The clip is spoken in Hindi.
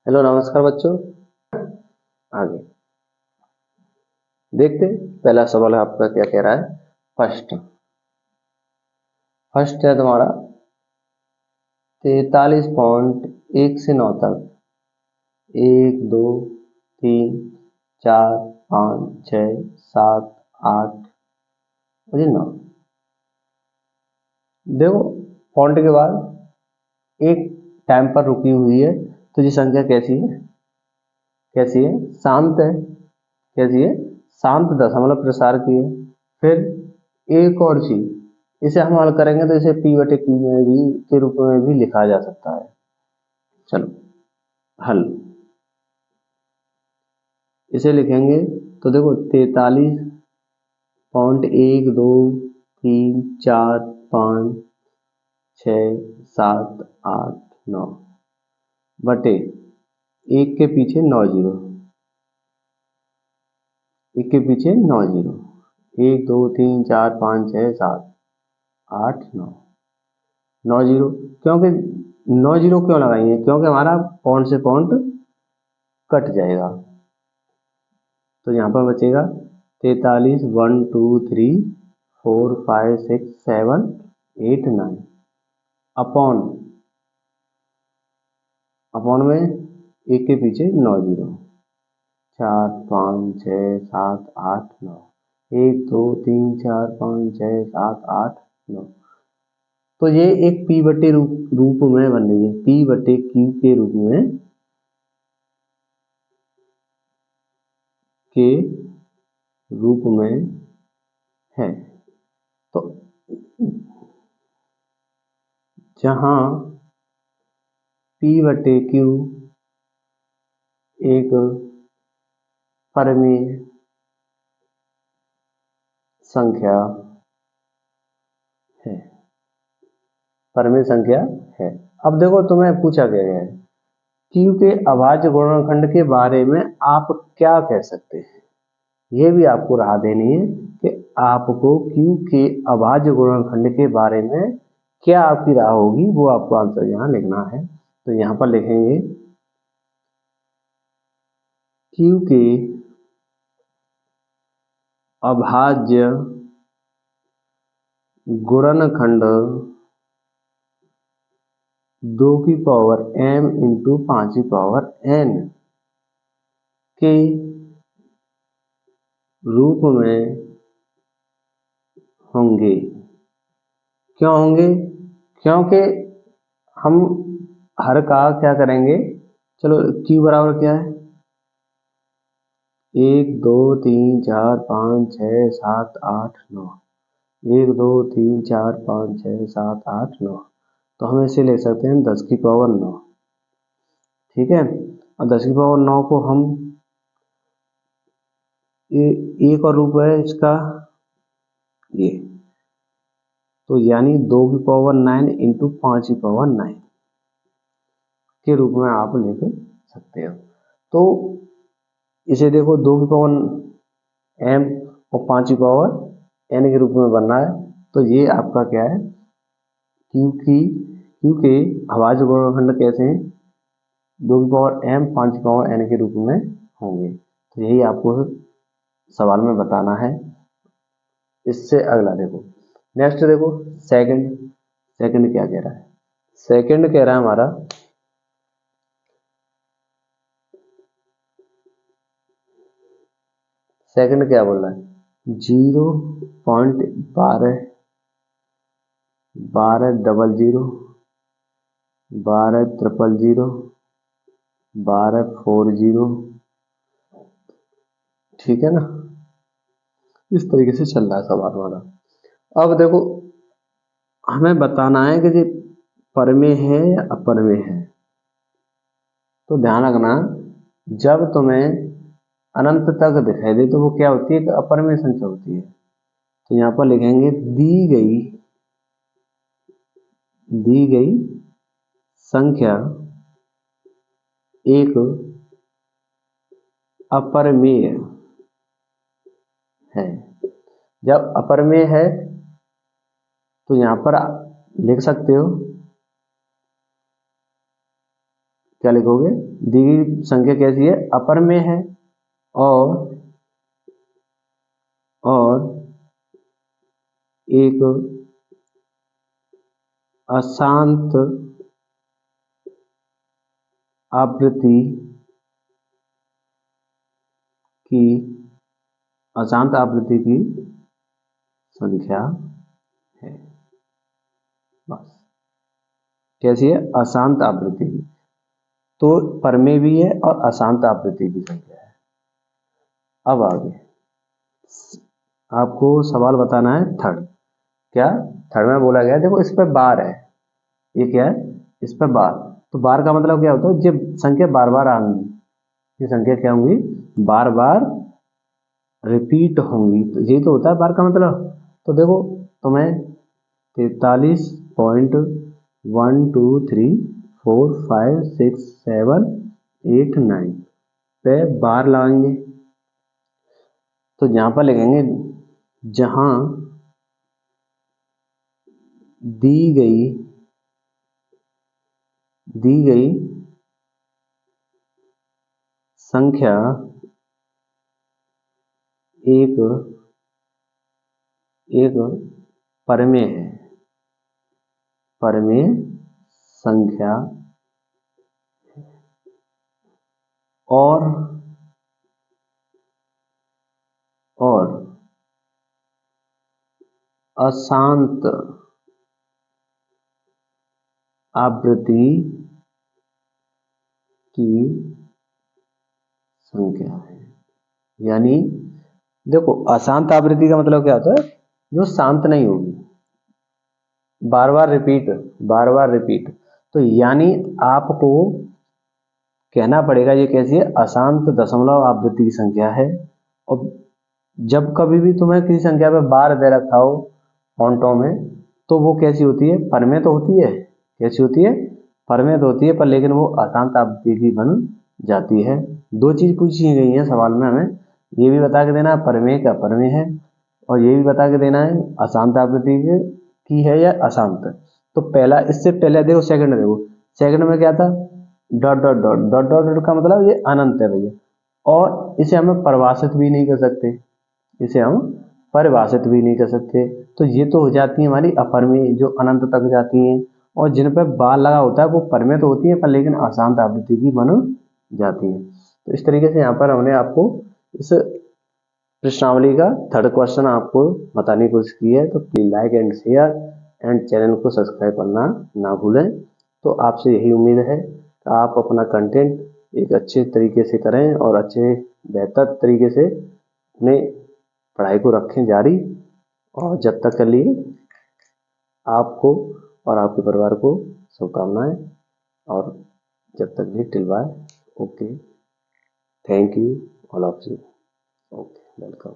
हेलो नमस्कार बच्चों। आगे देखते हैं, पहला सवाल आपका क्या कह रहा है। फर्स्ट फर्स्ट है तुम्हारा 43.1 से 9 तक 1 2 3 4 5 6 7 8 और 9। देखो फॉन्ट के बाद एक टाइम पर रुकी हुई है, तो ये संख्या कैसी है? कैसी है? शांत है। कैसी है? शांत दशमलव प्रसार की है। फिर एक और चीज, इसे हम हल करेंगे तो इसे पी बटे क्यू में भी के रूप में भी लिखा जा सकता है। चलो हल इसे लिखेंगे तो देखो 43.1 2 3 4 5 6 7 8 9 बटे एक के पीछे 9 जीरो, एक के पीछे 9 जीरो, 1 2 3 4 5 6 7 8 9 9 जीरो। क्योंकि 9 जीरो क्यों लगाएंगे? क्योंकि हमारा पॉइंट से पॉइंट कट जाएगा। तो यहाँ पर बचेगा 43 1 2 3 4 5 6 7 8 9 अपॉन अपॉन में एक के पीछे 9 जीरो, 4 5 6 7 8 9 1 2 3 4 5 6 7 8 9। तो ये एक पी बटे रूप में बन रही है, पी बटे क्यू के रूप में है। तो जहां पी बटे क्यू एक परिमेय संख्या है, परिमेय संख्या है। अब देखो तुम्हें पूछा गया है क्यू के अभाज्य गुणनखंड के बारे में आप क्या कह सकते हैं। ये भी आपको राह देनी है कि आपको क्यू के अभाज्य गुणनखंड के बारे में क्या आपकी राह होगी, वो आपको आंसर यहाँ लिखना है। तो यहाँ पर लिखेंगे क्यू के अभाज्य गुणनखंड 2 की पावर m इंटू 5 की पावर n के रूप में होंगे। क्यों होंगे? क्योंकि हम हर का क्या करेंगे। चलो q बराबर क्या है? 1 2 3 4 5 6 7 8 9, 1 2 3 4 5 6 7 8 9। तो हम इसे ले सकते हैं 10 की पावर 9। ठीक है, और 10 की पावर 9 को हम एक और रूप है इसका ये, तो यानी 2 की पावर 9 इंटू 5 की पावर 9 के रूप में आप लिख सकते हो। तो इसे देखो 2 की पावर m और 5 की पावर n के रूप में बनना है। तो ये आपका क्या है? क्यू के अभाज्य गुणनखंड कैसे हैं? 2 की पावर m 5 की पावर n के रूप में होंगे। तो यही आपको सवाल में बताना है। इससे अगला देखो, नेक्स्ट देखो सेकंड क्या कह रहा है। सेकंड कह रहा है हमारा सेकंड क्या बोल रहा है? 0.12 12 डबल 0 12 ट्रिपल 0 12 40। ठीक है ना? इस तरीके से चल रहा है सवाल हमारा। अब देखो हमें बताना है कि ये परिमेय है या अपरिमेय है। तो ध्यान रखना, जब तुम्हें अनंत तक दिखाई दे तो वो क्या होती है? अपरिमेय संख्या होती है। तो यहाँ पर लिखेंगे दी गई संख्या एक अपरिमेय है। जब अपरिमेय है तो यहाँ पर लिख सकते हो क्या लिखोगे, दी गई संख्या कैसी है, अपर में है और एक अशांत आवृत्ति की संख्या है। बस, कैसी है, अशांत आवृत्ति की, तो परमेय भी है और अशांत आवृत्ति की संख्या है। अब आगे आपको सवाल बताना है थर्ड। क्या, थर्ड में बोला गया देखो इस पर बार है, ये क्या है, इस पर बार, तो बार का मतलब क्या होता है, जब संख्या बार बार आएंगी, ये संख्या क्या होंगी, बार बार रिपीट होंगी, तो यही तो होता है बार का मतलब। तो देखो तुम्हें 43.123456789 पे बार लगाएंगे, तो यहां पर लिखेंगे जहां दी गई संख्या एक परमेय है, परमेय संख्या और अशांत आवृत्ति की संख्या है। यानी देखो अशांत आवृत्ति का मतलब क्या होता है, जो शांत नहीं होगी, बार बार रिपीट, तो यानी आपको कहना पड़ेगा ये कैसी है, अशांत दशमलव आवृत्ति की संख्या है। और जब कभी भी तुम्हें किसी संख्या पे बार दे रखा हो फॉन्टों में, तो वो कैसी होती है, परमेय तो होती है, कैसी होती है, परमेय तो होती है, पर लेकिन वो अशांत आवृत्ति की बन जाती है। दो चीज पूछी गई है सवाल में, हमें ये भी बता के देना है परमेय का परमेय है, और ये भी बता के देना है अशांत आवृत्ति की है या अशांत। तो पहला, इससे पहले देखो सेकंड में क्या था, dot dot dot dot dot dot का मतलब ये अनंत है भैया, और इसे हम परिभाषित भी नहीं कर सकते, इसे हम परिभाषित भी नहीं कर सकते। तो ये तो हो जाती है हमारी अपरमेय, जो अनंत तक जाती हैं, और जिन पर बार लगा होता है वो परमेय तो होती है, पर लेकिन अशांत आवृत्ति की बन जाती है। तो इस तरीके से यहाँ पर हमने आपको इस प्रश्नावली का थर्ड क्वेश्चन आपको बताने की कोशिश की है। तो please like and share and channel को सब्सक्राइब करना ना भूलें। तो आपसे यही उम्मीद है कि आप अपना कंटेंट एक अच्छे तरीके से करें और अच्छे बेहतर तरीके से अपने पढ़ाई को रखें जारी, और जब तक के लिए आपको और आपके परिवार को शुभकामनाएं, और जब तक भी till bye, okay, thank you all of you, okay, welcome.